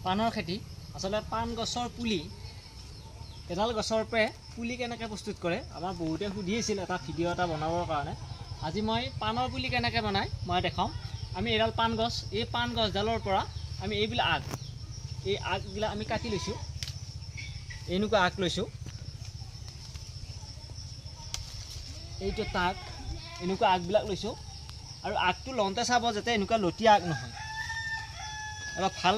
পানৰ খেতি আসলে পান গছৰ পুলি এডাল গছৰ পৰা পুলি কেনেকৈ প্ৰস্তুত কৰে আমাৰ বহুতে সুধি আছিল এটা ভিডিঅ' এটা বনাবৰ কাৰণে আজি মই পানৰ পুলি কেনেকৈ বনাই মই দেখাম আমি এডাল পান গছ এই পান গছডালৰ পৰা আমি এইবিলাক আগবিলাক আমি কাটি লৈছোঁ এনেকুৱা আগ লৈছোঁ এইটো তাক এনেকুৱা আগবিলাক লৈছোঁ আৰু আগটো লওঁতে চাব যাতে এনেকুৱা লটিয়া আগ নহয় অলপ ভাল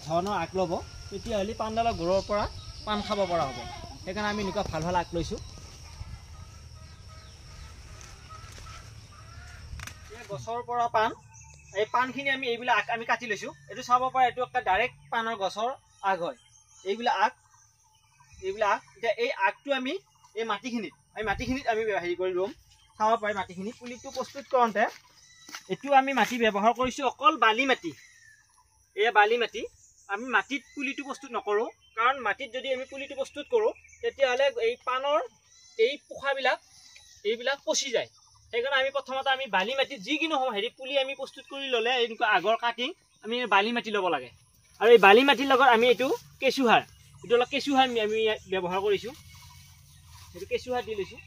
ধৰণৰ আগ ল'ব তেতিয়াহ'লে পানডালৰ গুৰৰ পৰা পান খাব পৰা হ'ব সেইকাৰণে আমি এনেকুৱা ভাল ভাল আগ লৈছোঁ এই গছৰ পৰা পান এই পানখিনি আমি এইবিলাক আমি কাটি লৈছোঁ এইটো চাব পৰা এইটো একটা ডাইৰেক্ট পানৰ গছৰ আগ হয় এইবিলাক আগ এতিয়া এই আগটো আমি এই মাটিখিনিত আমি হেৰি কৰি ল'ম চাব পাৰি মাটিখিনি পুলিটো প্ৰস্তুত কৰোঁতে এইটো আমি মাটি ব্যৱহাৰ কৰিছোঁ অকল বালি মাটি এই বালি মাটি আমি মাটিত পুলিটো প্ৰস্তুত নকৰোঁ কাৰণ মাটিত যদি আমি পুলিটো প্ৰস্তুত কৰোঁ তেতিয়াহ'লে এই পানৰ এই পোখাবিলাক এইবিলাক পচি যায় সেইকাৰণে আমি প্ৰথমতে আমি বালি মাটিত যিকোনো হেৰি পুলি আমি প্ৰস্তুত কৰি ল'লে এনেকুৱা আগৰ কাটি আমি বালি মাটি ল'ব লাগে আৰু এই বালি মাটিৰ লগত আমি এইটো কেঁচুসাৰ এইটো অলপ কেঁচুসাৰ আমি ব্যৱহাৰ কৰিছোঁ এইটো কেঁচুসাৰ দি লৈছোঁ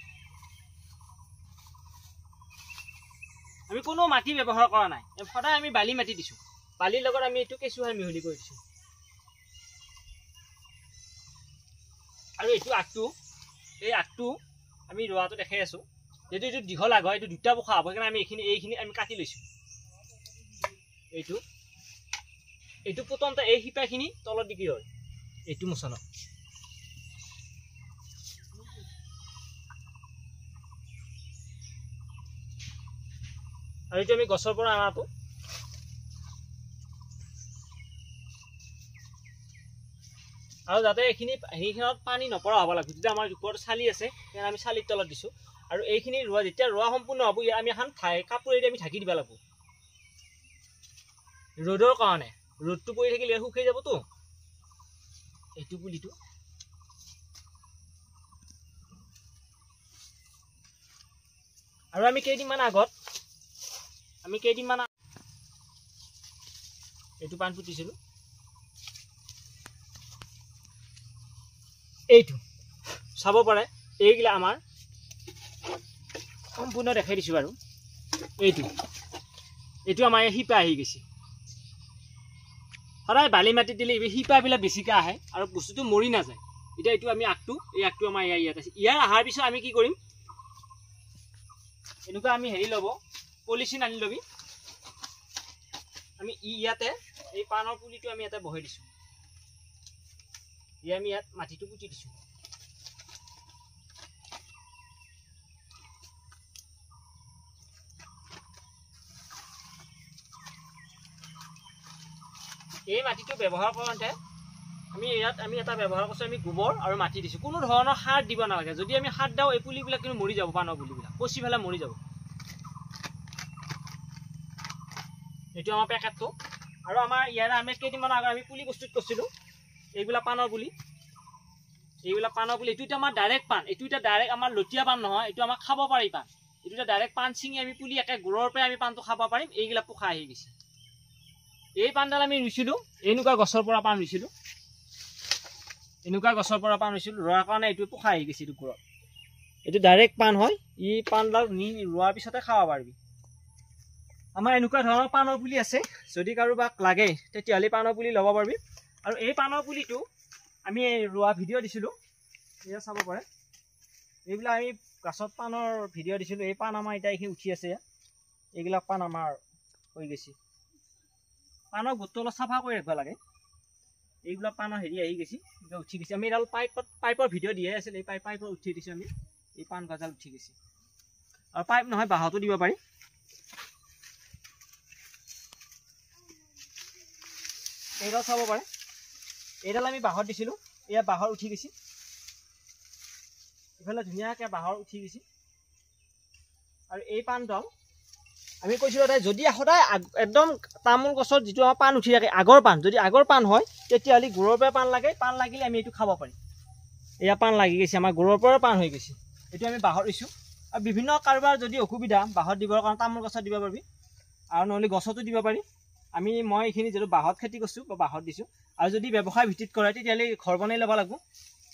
আমি কোনো মাটি ব্যৱহাৰ কৰা নাই সদায় আমি বালি মাটি দিছোঁ বালিৰ লগত আমি এইটো কেঁচুসাৰ মিহলি কৰি দিছোঁ আৰু এইটো এই আগটো আমি ৰোৱাটো দেখাই আছোঁ যদি এইটো দীঘল আগ হয় এইটো দুটা পোখা হ'ব সেইকাৰণে আমি এইখিনি আমি কাটি লৈছোঁ এইটো প্ৰথমতে এই শিপাখিনি তলত দিগি হয় এইটো মচলা আৰু এইটো আমি গছৰ পৰা অনাটো আৰু যাতে এইখিনিত পানী নপৰা হ'ব লাগিব যেতিয়া আমাৰ ওপৰত চালি আছে সেইকাৰণে আমি চালিৰ তলত দিছোঁ আৰু এইখিনি যেতিয়া ৰোৱা সম্পূৰ্ণ হ'ব আমি এখন কাপোৰেদি আমি ঢাকি দিব লাগিব ৰ'দৰ কাৰণে ৰ'দটো পৰি থাকিলে শুকাই যাবতো এইটো পুলিটো আৰু আমি কেইদিনমান আগত এইটো পান পুতিছিলোঁ এইটো চাব পাৰে এইগিলা আমাৰ সম্পূৰ্ণ দেখাই দিছোঁ বাৰু এইটো আমাৰ শিপা আহি গৈছে সদায় বালি মাটি দিলে এই শিপাবিলাক বেছিকৈ আহে আৰু বস্তুটো মৰি নাযায় এতিয়া এইটো আমি আগটো আমাৰ ইয়াত আছে ইয়াৰ অহাৰ পিছত আমি কি কৰিম এনেকুৱা আমি হেৰি ল'ব পলিথিন আনি ল'বি আমি ইয়াতে এই পানৰ পুলিটো আমি ইয়াতে বহাই দিছোঁ আমি ইয়াত মাটিটো পুতি দিছোঁ এই মাটিটো ব্যৱহাৰ কৰোঁতে আমি এটা ব্যৱহাৰ কৰিছোঁ আমি গোবৰ আৰু মাটি দিছোঁ কোনো ধৰণৰ সাৰ দিব নালাগে যদি আমি সাৰ দিওঁ এই পুলিবিলাক কিন্তু মৰি যাব পানৰ পুলিবিলাক পচি পেলাই মৰি যাব এইটো আমাৰ পেকেটটো আৰু আমাৰ ইয়াৰে আমি কেইদিনমান আগত আমি পুলি প্ৰস্তুত কৰিছিলোঁ এইবিলাক পানৰ পুলি এইটো এতিয়া আমাৰ ডাইৰেক্ট পাণ এইটো এতিয়া ডাইৰেক্ট আমাৰ লটিয়া পাণ নহয় এইটো আমাক খাব পাৰি পাণ এইটো এতিয়া ডাইৰেক্ট পাণ ছিঙি আমি পুলি একে গুৰৰ পৰাই আমি পাণটো খাব পাৰিম এইবিলাক পোখা আহি গৈছে এই পাণডাল আমি ৰুইছিলোঁ এনেকুৱা গছৰ পৰা পাণ ৰুইছিলোঁ ৰোৱাৰ কাৰণে এইটো পোখা আহি গৈছে এইটো গুৰত এইটো ডাইৰেক্ট পাণ হয় ই পাণডাল ৰোৱাৰ পিছতে খাব পাৰিবি আমাৰ এনেকুৱা ধৰণৰ পাণৰ পুলি আছে যদি কাৰোবাক লাগে তেতিয়াহ'লে পাণৰ পুলি ল'ব পাৰিবি আৰু এই পাণৰ পুলিটো আমি ৰোৱা ভিডিঅ' দিছিলোঁ এয়া চাব পাৰে এইবিলাক আমি গছত পাণৰ ভিডিঅ' দিছিলোঁ এই পাণ আমাৰ এতিয়া এইখিনি উঠি আছে এইবিলাক পাণ আমাৰ হৈ গৈছে পাণৰ গোটটো অলপ চাফা কৰি ৰাখিব লাগে এইবিলাক পাণৰ হেৰি আহি গৈছে এতিয়া উঠি গৈছে আমি এডাল পাইপৰ ভিডিঅ' দিয়ে আছিল এই পাইপৰ উঠি দিছোঁ আমি এই পাণ গছডাল উঠি গৈছে আৰু পাইপ নহয় বাঁহতো দিব পাৰি এইডাল চাব পাৰে এইডাল আমি বাঁহত দিছিলোঁ এয়া বাঁহৰ উঠি গৈছে ইফালে ধুনীয়াকৈ বাঁহৰ উঠি গৈছে আৰু এই পাণডাল আমি কৈছিলোঁ যদি সদায় একদম তামোল গছত যিটো আমাৰ পাণ উঠি থাকে যদি আগৰ পাণ হয় তেতিয়াহ'লে গুৰৰ পৰা পাণ লাগিলে আমি এইটো খাব পাৰিম এয়া পাণ লাগি গৈছে আমাৰ গুৰৰ পৰা পাণ হৈ গৈছে এইটো আমি বাঁহত দিছোঁ আৰু বিভিন্ন কাৰোবাৰ যদি অসুবিধা বাঁহত দিবৰ কাৰণে তামোল গছত দিব পাৰিবি আৰু নহ'লে গছতো দিব পাৰি মই এইখিনি যিটো বাঁহত খেতি কৰিছোঁ বা বাঁহত দিছোঁ আৰু যদি ব্যৱসায় ভিত্তিত কৰে তেতিয়াহ'লে ঘৰ বনাই ল'ব লাগিব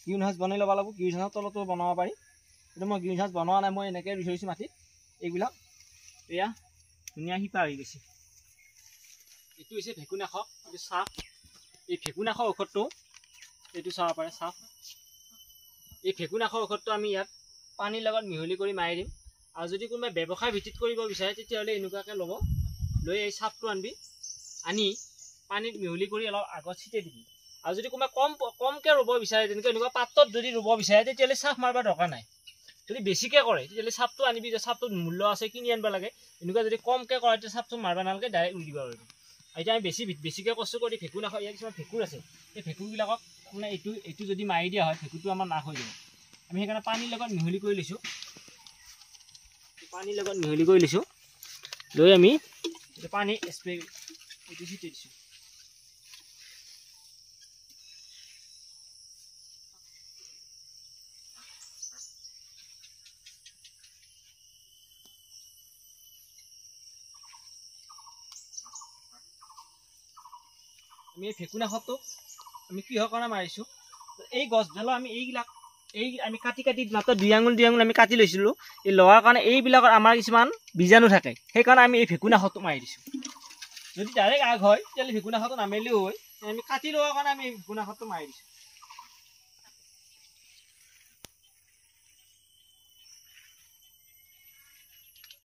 গ্ৰীণ হাউচ বনাই ল'ব লাগিব গ্ৰীণ হাউচৰ তলতো বনাব পাৰি কিন্তু মই গ্ৰীণ হাউচ বনোৱা নাই মই এনেকৈ ৰুই থৈছোঁ মাটিত এইবিলাক এয়া ধুনীয়া শিপা হৈ গৈছে এইটো হৈছে ভেকুনাশক এইটো চাহ এই ভেকুনাশৰ ঔষধটো এইটো চাব পাৰে চাহ এই ভেকুনাশৰ ঔষধটো আমি ইয়াত পানীৰ লগত মিহলি কৰি মাৰি দিম আৰু যদি কোনোবাই ব্যৱসায় ভিত্তিত কৰিব বিচাৰে তেতিয়াহ'লে এনেকুৱাকৈ ল'ব লৈ এই চাপটো আনি পানীত মিহলি কৰি অলপ আগত ছিটিয়াই দিবি আৰু যদি কোনোবাই কমকৈ ৰুব বিচাৰে তেনেকৈ এনেকুৱা পাত্ৰত যদি ৰুব বিচাৰে তেতিয়াহ'লে চাপ মাৰিব দৰকাৰ নাই যদি বেছিকৈ কৰে তেতিয়াহ'লে চাপটো আনিবি যে চাপটোত মূল্য আছে কিনি আনিব লাগে এনেকুৱা যদি কমকৈ কৰে তেতিয়া চাপটো মাৰিব নালাগে ডাইৰেক্ট ৰুই দিব পাৰিব এতিয়া আমি বেছিকৈ কষ্ট কৰি ভেকুনাশক ইয়াত কিছুমান ভেঁকুৰ আছে সেই ভেঁকুৰবিলাকক মানে এইটো যদি মাৰি দিয়া হয় ভেঁকুৰটো আমাৰ নাশ হৈ যাব আমি সেইকাৰণে পানীৰ লগত মিহলি কৰি লৈছোঁ লৈ আমি পানী স্প্ৰে এইটো ছিটিয়াই দিছোঁ আমি এই ভেকুনাশকটো আমি কিহৰ কাৰণে মাৰিছোঁ এই গছডালৰ আমি আমি কাটি মাত্ৰ 2 আঙুল আমি কাটি লৈছিলোঁ এই লোৱাৰ কাৰণে এইবিলাকৰ আমাৰ কিছুমান বীজাণু থাকে সেইকাৰণে আমি এই ভেকুনাশকটো মাৰি দিছোঁ যদি ডাইৰেক্ট আগ হয় তেতিয়াহ'লে ভেকুনাশকটো নামাৰিলেও হয় আমি কাটি লোৱাৰ কাৰণে আমি ভেকুনাশকটো মাৰি দিছোঁ